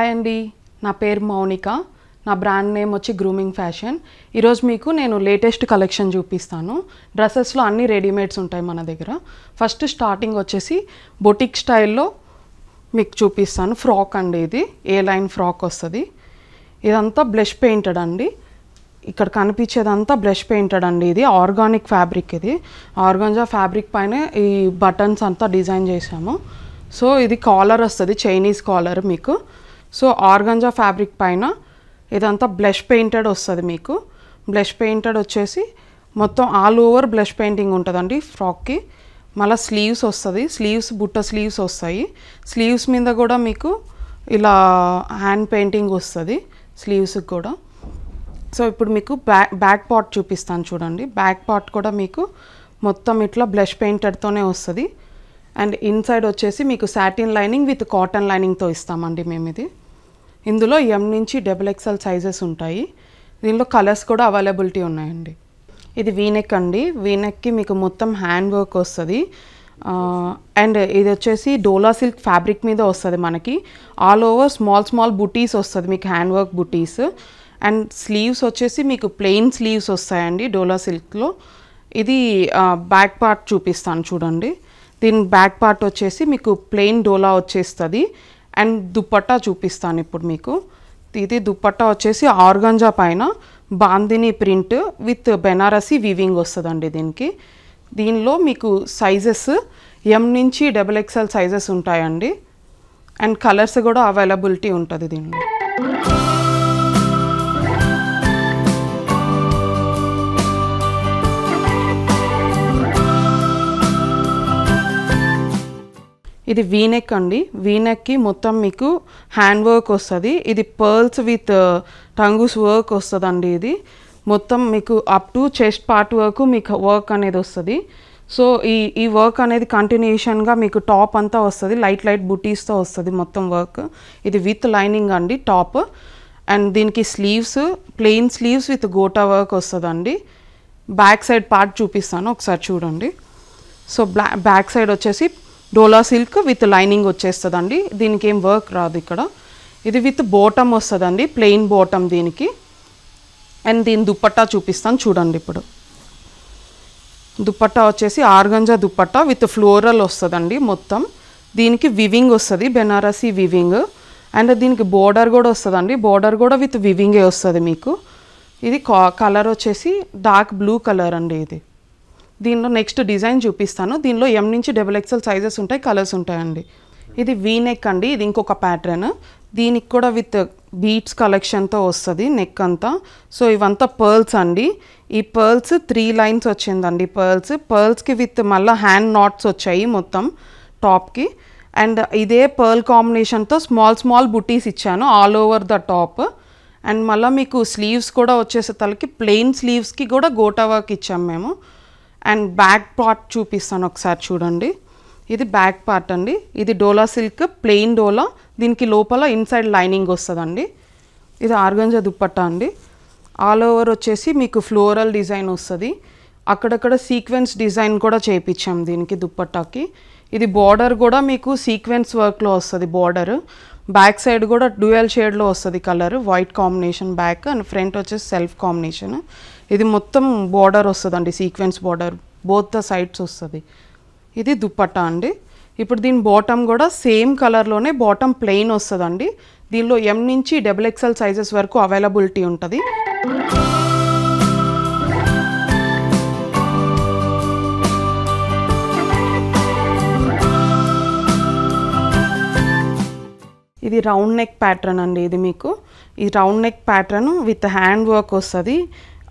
Hi అండి, నా పేరు మౌనిక. నా బ్రాండ్ నేమ్ వచ్చి గ్రూమింగ్ ఫ్యాషన్. ఈరోజు మీకు నేను లేటెస్ట్ కలెక్షన్ చూపిస్తాను. డ్రెస్సెస్లో అన్ని రెడీమేడ్స్ ఉంటాయి మన దగ్గర. ఫస్ట్ స్టార్టింగ్ వచ్చేసి బొటిక్ స్టైల్లో మీకు చూపిస్తాను. ఫ్రాక్ అండి, ఇది ఏ లైన్ ఫ్రాక్ వస్తుంది. ఇదంతా బ్లష్ పెయింటెడ్ అండి. ఇక్కడ కనిపించేదంతా బ్లష్ పెయింటెడ్ అండి. ఇది ఆర్గానిక్ ఫ్యాబ్రిక్. ఇది ఆర్గాంజా ఫ్యాబ్రిక్ పైన ఈ బటన్స్ అంతా డిజైన్ చేసాము. సో ఇది కాలర్ వస్తుంది, చైనీస్ కాలర్ మీకు. సో ఆర్గాంజా ఫ్యాబ్రిక్ పైన ఇదంతా బ్లష్ పెయింటెడ్ వస్తుంది మీకు. బ్లష్ పెయింటెడ్ వచ్చేసి మొత్తం ఆల్ ఓవర్ బ్లష్ పెయింటింగ్ ఉంటుందండి ఫ్రాక్కి. మళ్ళీ స్లీవ్స్ వస్తుంది, స్లీవ్స్ బుట్ట స్లీవ్స్ వస్తాయి. స్లీవ్స్ మీద కూడా మీకు ఇలా హ్యాండ్ పెయింటింగ్ వస్తుంది స్లీవ్స్కి కూడా. సో ఇప్పుడు మీకు బ్యాక్ పార్ట్ చూపిస్తాను చూడండి. బ్యాక్ పార్ట్ కూడా మీకు మొత్తం ఇట్లా బ్లష్ పెయింటెడ్తోనే వస్తుంది. అండ్ ఇన్సైడ్ వచ్చేసి మీకు సాటిన్ లైనింగ్ విత్ కాటన్ లైనింగ్తో ఇస్తామండి మేము ఇది. ఇందులో M నుంచి XXL సైజెస్ ఉంటాయి. దీనిలో కలర్స్ కూడా అవైలబిలిటీ ఉన్నాయండి. ఇది వీనెక్ అండి. వీనెక్కి మీకు మొత్తం హ్యాండ్ వర్క్ వస్తుంది. అండ్ ఇది వచ్చేసి డోలా సిల్క్ ఫ్యాబ్రిక్ మీద వస్తుంది మనకి. ఆల్ ఓవర్ స్మాల్ బుటీస్ వస్తుంది మీకు, hand work buttis. And sleeves వచ్చేసి మీకు ప్లెయిన్ స్లీవ్స్ వస్తాయండి డోలా సిల్క్లో. ఇది బ్యాక్ పార్ట్ చూపిస్తాను చూడండి. దీని బ్యాక్ పార్ట్ వచ్చేసి మీకు ప్లెయిన్ డోలా వచ్చేస్తుంది. అండ్ దుప్పట్టా చూపిస్తాను ఇప్పుడు మీకు. ఇది దుప్పట్టా వచ్చేసి ఆర్గాంజా పైన bandhani print with Banarasi weaving వస్తుందండి దీనికి. దీనిలో మీకు సైజెస్ M నుంచి XXL సైజెస్ ఉంటాయండి. అండ్ కలర్స్ కూడా అవైలబిలిటీ ఉంటుంది దీనిలో. ఇది వీనెక్ అండి. వీనెక్కి మొత్తం మీకు హ్యాండ్ వర్క్ వస్తుంది. ఇది పర్ల్స్ విత్ టంగుస్ వర్క్ వస్తుందండి. ఇది మొత్తం మీకు అప్ టు చెస్ట్ పార్ట్ వరకు మీకు వర్క్ అనేది వస్తుంది. సో ఈ వర్క్ అనేది కంటిన్యూషన్గా మీకు టాప్ అంతా వస్తుంది. లైట్ బుటీస్తో వస్తుంది మొత్తం వర్క్. ఇది విత్ లైనింగ్ అండి టాప్. అండ్ దీనికి sleeves plain sleeves with gota work వస్తుందండి. బ్యాక్ సైడ్ పార్ట్ చూపిస్తాను ఒకసారి చూడండి. సో బ్యాక్ సైడ్ వచ్చేసి డోలా సిల్క్ విత్ లైనింగ్ వచ్చేస్తుందండి. దీనికి ఏం వర్క్ రాదు ఇక్కడ. ఇది విత్ బోటమ్ వస్తుందండి, ప్లెయిన్ బోటమ్ దీనికి. అండ్ దీని దుప్పట్టా చూపిస్తాను చూడండి ఇప్పుడు. దుప్పట్టా వచ్చేసి ఆర్గంజా దుప్పట్టా విత్ ఫ్లోరల్ వస్తుందండి మొత్తం. దీనికి వివింగ్ వస్తుంది, బెనారసీ వివింగ్. అండ్ దీనికి బోర్డర్ కూడా వస్తుందండి. బోర్డర్ కూడా విత్ వివింగే వస్తుంది మీకు. ఇది కలర్ వచ్చేసి డార్క్ బ్లూ కలర్ అండి. ఇది దీనిలో నెక్స్ట్ డిజైన్ చూపిస్తాను. దీనిలో M నుంచి XXL సైజెస్ ఉంటాయి, కలర్స్ ఉంటాయండి. ఇది వీనెక్ అండి. ఇది ఇంకొక ప్యాటర్న్. దీనికి కూడా విత్ బీట్స్ కలెక్షన్తో వస్తుంది నెక్ అంతా. సో ఇవంతా పర్ల్స్ అండి. ఈ పర్ల్స్ 3 లైన్స్ వచ్చిందండి. పర్ల్స్కి విత్ మళ్ళీ హ్యాండ్ నాట్స్ వచ్చాయి మొత్తం టాప్కి. అండ్ ఇదే పర్ల్ కాంబినేషన్తో స్మాల్ బుటీస్ ఇచ్చాను all over the top. And మళ్ళీ మీకు స్లీవ్స్ కూడా వచ్చేసే తలకి ప్లెయిన్ స్లీవ్స్కి కూడా గోటా వర్క్ ఇచ్చాము మేము. అండ్ బ్యాక్ పార్ట్ చూపిస్తాను ఒకసారి చూడండి. ఇది బ్యాక్ పార్ట్ అండి. ఇది డోలా సిల్క్ ప్లెయిన్ డోలా. దీనికి లోపల ఇన్సైడ్ లైనింగ్ వస్తుందండి. ఇది ఆర్గంజా దుప్పట్టా అండి. ఆల్ ఓవర్ వచ్చేసి మీకు ఫ్లోరల్ డిజైన్ వస్తుంది. అక్కడక్కడ సీక్వెన్స్ డిజైన్ కూడా చేయించాం దీనికి దుప్పట్టాకి. ఇది బార్డర్ కూడా మీకు సీక్వెన్స్ వర్క్లో వస్తుంది బార్డర్. బ్యాక్ సైడ్ కూడా డ్యూయల్ షేడ్లో వస్తుంది colour, white combination back. And front వచ్చేసి సెల్ఫ్ కాంబినేషన్. ఇది మొత్తం బార్డర్ వస్తుందండి, sequence border both the sides వస్తుంది. ఇది దుప్పట్టా అండి. ఇప్పుడు దీని బాటమ్ కూడా సేమ్ కలర్లోనే బాటమ్ ప్లెయిన్ వస్తుందండి. దీనిలో M నుంచి XXL సైజెస్ వరకు అవైలబిలిటీ ఉంటుంది. ఇది రౌండ్ నెక్ ప్యాటర్న్ అండి. ఇది మీకు ఈ round neck pattern with hand work వస్తుంది.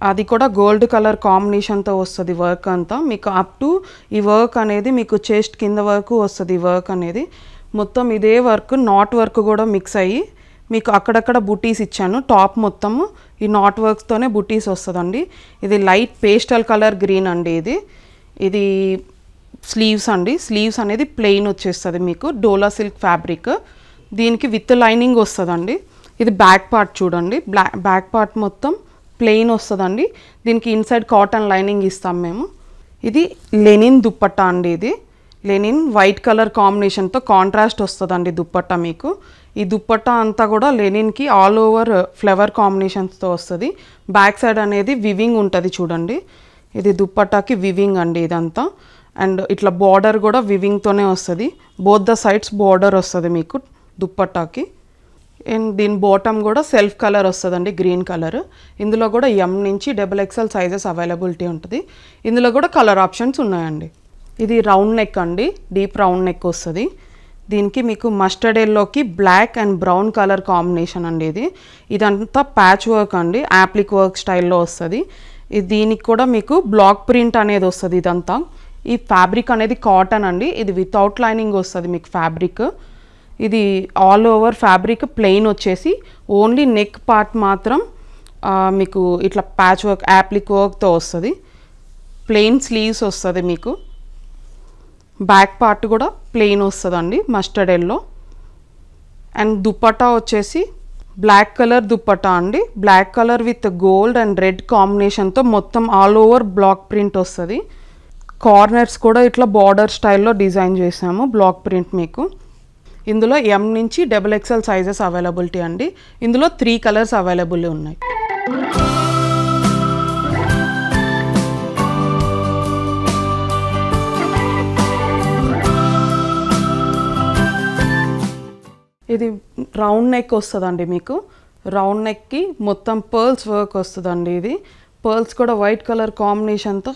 అది కూడా గోల్డ్ కలర్ కాంబినేషన్తో వస్తుంది వర్క్ అంతా మీకు. అప్ టు ఈ వర్క్ అనేది మీకు చెస్ట్ కింద వరకు వస్తుంది. ఈ వర్క్ అనేది మొత్తం ఇదే వర్క్, నాట్ వర్క్ కూడా మిక్స్ అయ్యి మీకు అక్కడక్కడ బుటీస్ ఇచ్చాను. టాప్ మొత్తము ఈ నాట్ వర్క్స్తోనే బుటీస్ వస్తుందండి. ఇది లైట్ పేస్టల్ కలర్ గ్రీన్ అండి. ఇది స్లీవ్స్ అండి. స్లీవ్స్ అనేది ప్లెయిన్ వచ్చేస్తుంది మీకు, డోలా సిల్క్ ఫ్యాబ్రిక్. దీనికి విత్ లైనింగ్ వస్తుందండి. ఇది బ్యాక్ పార్ట్ చూడండి. బ్యాక్ పార్ట్ మొత్తం ప్లెయిన్ వస్తుందండి. దీనికి ఇన్సైడ్ కాటన్ లైనింగ్ ఇస్తాం మేము. ఇది లెనిన్ దుప్పట్టా అండి. ఇది లెనిన్ వైట్ కలర్ కాంబినేషన్తో కాంట్రాస్ట్ వస్తుందండి దుప్పట్టా మీకు. ఈ దుప్పట్టా అంతా కూడా లెనిన్కి ఆల్ ఓవర్ ఫ్లవర్ కాంబినేషన్స్తో వస్తుంది. బ్యాక్ సైడ్ అనేది వివింగ్ ఉంటుంది చూడండి. ఇది దుప్పట్టాకి వివింగ్ అండి ఇదంతా. అండ్ ఇట్లా బార్డర్ కూడా వివింగ్తోనే వస్తుంది. బోత్ ద సైడ్స్ బార్డర్ వస్తుంది మీకు దుప్పట్టాకి. అండ్ దీని బాటమ్ కూడా సెల్ఫ్ కలర్ వస్తుందండి, గ్రీన్ కలర్. ఇందులో కూడా M నుంచి XXL సైజెస్ అవైలబిలిటీ ఉంటుంది. ఇందులో కూడా కలర్ ఆప్షన్స్ ఉన్నాయండి. ఇది రౌండ్ నెక్ అండి, డీప్ రౌండ్ నెక్ వస్తుంది. దీనికి మీకు మస్టర్డ్ ఎల్లోకి black and brown colour combination అండి. ఇదంతా ప్యాచ్ వర్క్ అండి, యాప్లిక్ వర్క్ స్టైల్లో వస్తుంది. దీనికి కూడా మీకు బ్లాక్ ప్రింట్ అనేది వస్తుంది. ఇదంతా ఈ ఫ్యాబ్రిక్ అనేది కాటన్ అండి. ఇది వితౌట్ లైనింగ్ వస్తుంది మీకు ఫ్యాబ్రిక్. ఇది ఆల్ ఓవర్ ఫ్యాబ్రిక్ ప్లెయిన్ వచ్చేసి ఓన్లీ నెక్ పార్ట్ మాత్రం మీకు ఇట్లా ప్యాచ్ వర్క్ యాప్లిక్ వర్క్తో వస్తుంది. ప్లెయిన్ స్లీవ్స్ వస్తుంది మీకు. బ్యాక్ పార్ట్ కూడా ప్లెయిన్ వస్తుందండి మస్టర్డ్ ఎల్లో. అండ్ దుప్పట్టా వచ్చేసి బ్లాక్ కలర్ దుప్పట్టా అండి. Black colour with gold and red కాంబినేషన్తో మొత్తం ఆల్ ఓవర్ బ్లాక్ ప్రింట్ వస్తుంది. కార్నర్స్ కూడా ఇట్లా బార్డర్ స్టైల్లో డిజైన్ చేసాము బ్లాక్ ప్రింట్ మీకు. ఇందులో M నుంచి XXL సైజెస్ అవైలబిలిటీ అండి. ఇందులో 3 కలర్స్ అవైలబుల్ ఉన్నాయి. ఇది రౌండ్ నెక్ వస్తుందండి మీకు. రౌండ్ నెక్కి మొత్తం పర్ల్స్ వర్క్ వస్తుందండి. ఇది పర్ల్స్ కూడా వైట్ కలర్ కాంబినేషన్తో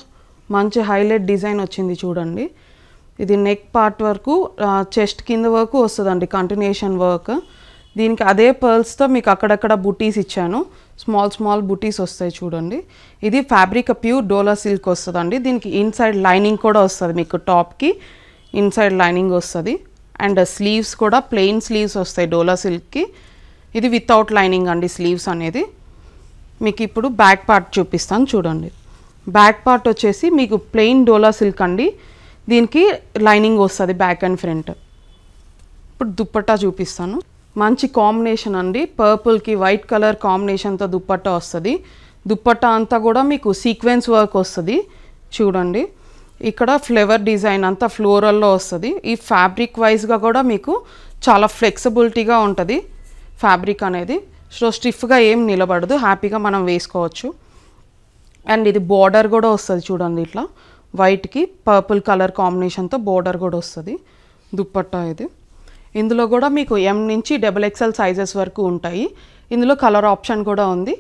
మంచి హైలైట్ డిజైన్ వచ్చింది చూడండి. ఇది నెక్ పార్ట్ వరకు చెస్ట్ కింద వరకు వస్తుందండి కంటిన్యూషన్ వర్క్. దీనికి అదే పర్ల్స్తో మీకు అక్కడక్కడ బుటీస్ ఇచ్చాను, స్మాల్ బుటీస్ వస్తాయి చూడండి. ఇది ఫ్యాబ్రిక్ ప్యూర్ డోలా సిల్క్ వస్తుందండి. దీనికి ఇన్సైడ్ లైనింగ్ కూడా వస్తుంది మీకు. టాప్కి ఇన్సైడ్ లైనింగ్ వస్తుంది. అండ్ స్లీవ్స్ కూడా ప్లెయిన్ స్లీవ్స్ వస్తాయి డోలా సిల్క్కి. ఇది వితౌట్ లైనింగ్ అండి స్లీవ్స్ అనేది. మీకు ఇప్పుడు బ్యాక్ పార్ట్ చూపిస్తాను చూడండి. బ్యాక్ పార్ట్ వచ్చేసి మీకు ప్లెయిన్ డోలా సిల్క్ అండి. దీనికి లైనింగ్ వస్తుంది బ్యాక్ అండ్ ఫ్రంట్. ఇప్పుడు దుప్పట్టా చూపిస్తాను. మంచి కాంబినేషన్ అండి, పర్పుల్కి వైట్ కలర్ కాంబినేషన్తో దుప్పట్టా వస్తుంది. దుప్పట్టా అంతా కూడా మీకు సీక్వెన్స్ వర్క్ వస్తుంది చూడండి. ఇక్కడ ఫ్లవర్ డిజైన్ అంతా ఫ్లోరల్లో వస్తుంది. ఈ ఫ్యాబ్రిక్ వైజ్గా కూడా మీకు చాలా ఫ్లెక్సిబిలిటీగా ఉంటుంది ఫ్యాబ్రిక్ అనేది. సో స్టిఫ్గా ఏం నిలబడదు, హ్యాపీగా మనం వేసుకోవచ్చు. అండ్ ఇది బార్డర్ కూడా వస్తుంది చూడండి. ఇట్లా వైట్కి పర్పుల్ కలర్ కాంబినేషన్తో బార్డర్ కూడా వస్తుంది దుప్పట్టా ఇది. ఇందులో కూడా మీకు M నుంచి XXL సైజెస్ వరకు ఉంటాయి. ఇందులో కలర్ ఆప్షన్ కూడా ఉంది.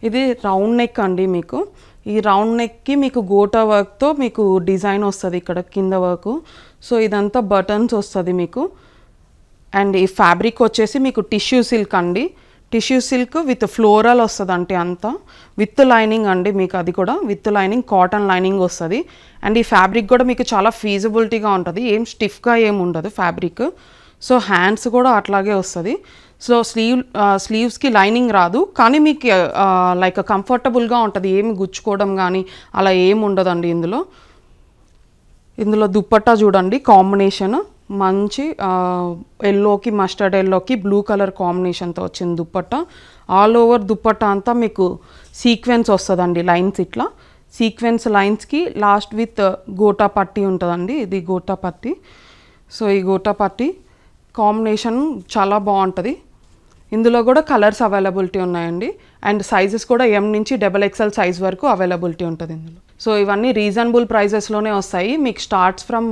ఇది రౌండ్ నెక్ అండి మీకు. ఈ రౌండ్ నెక్కి మీకు గోటా వర్క్తో మీకు డిజైన్ వస్తుంది ఇక్కడ కింద వర్క్. సో ఇదంతా బటన్స్ వస్తుంది మీకు. అండ్ ఈ ఫ్యాబ్రిక్ వచ్చేసి మీకు టిష్యూ సిల్క్ అండి. టిష్యూ సిల్క్ విత్ ఫ్లోరల్ వస్తుంది అంటే అంతా విత్ లైనింగ్ అండి మీకు. అది కూడా విత్ లైనింగ్, కాటన్ లైనింగ్ వస్తుంది. అండ్ ఈ ఫ్యాబ్రిక్ కూడా మీకు చాలా ఫీజిబిలిటీగా ఉంటుంది, ఏం స్టిఫ్గా ఏం ఉండదు ఫ్యాబ్రిక్. సో హ్యాండ్స్ కూడా అట్లాగే వస్తుంది. సో స్లీవ్స్కి లైనింగ్ రాదు, కానీ మీకు లైక్ కంఫర్టబుల్గా ఉంటుంది, ఏమి గుచ్చుకోవడం కానీ అలా ఏమి ఉండదండి ఇందులో దుప్పట్టా చూడండి కాంబినేషన్ మంచి ఎల్లోకి మస్టర్డ్ ఎల్లోకి బ్లూ కలర్ కాంబినేషన్తో వచ్చింది దుప్పట్టా. ఆల్ ఓవర్ దుప్పట్టా అంతా మీకు సీక్వెన్స్ వస్తుందండి, లైన్స్ ఇట్లా సీక్వెన్స్ లైన్స్కి లాస్ట్ విత్ గోటా పట్టి ఉంటుందండి. ఇది గోటా పట్టి. సో ఈ గోటా పట్టి కాంబినేషన్ చాలా బాగుంటుంది. ఇందులో కూడా కలర్స్ అవైలబిలిటీ ఉన్నాయండి. అండ్ సైజెస్ కూడా M నుంచి XXL సైజ్ వరకు అవైలబిలిటీ ఉంటుంది ఇందులో. సో ఇవన్నీ రీజనబుల్ ప్రైజెస్లోనే వస్తాయి మీకు. స్టార్ట్స్ ఫ్రమ్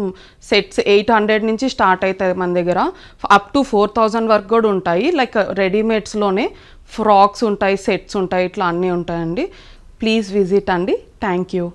సెట్స్ 800 నుంచి స్టార్ట్ అవుతాయి మన దగ్గర. అప్ టు 4000 వరకు కూడా ఉంటాయి. లైక్ రెడీమేడ్స్లోనే ఫ్రాక్స్ ఉంటాయి, సెట్స్ ఉంటాయి, ఇట్లా అన్నీ ఉంటాయండి. ప్లీజ్ విజిట్ అండి. Thank you.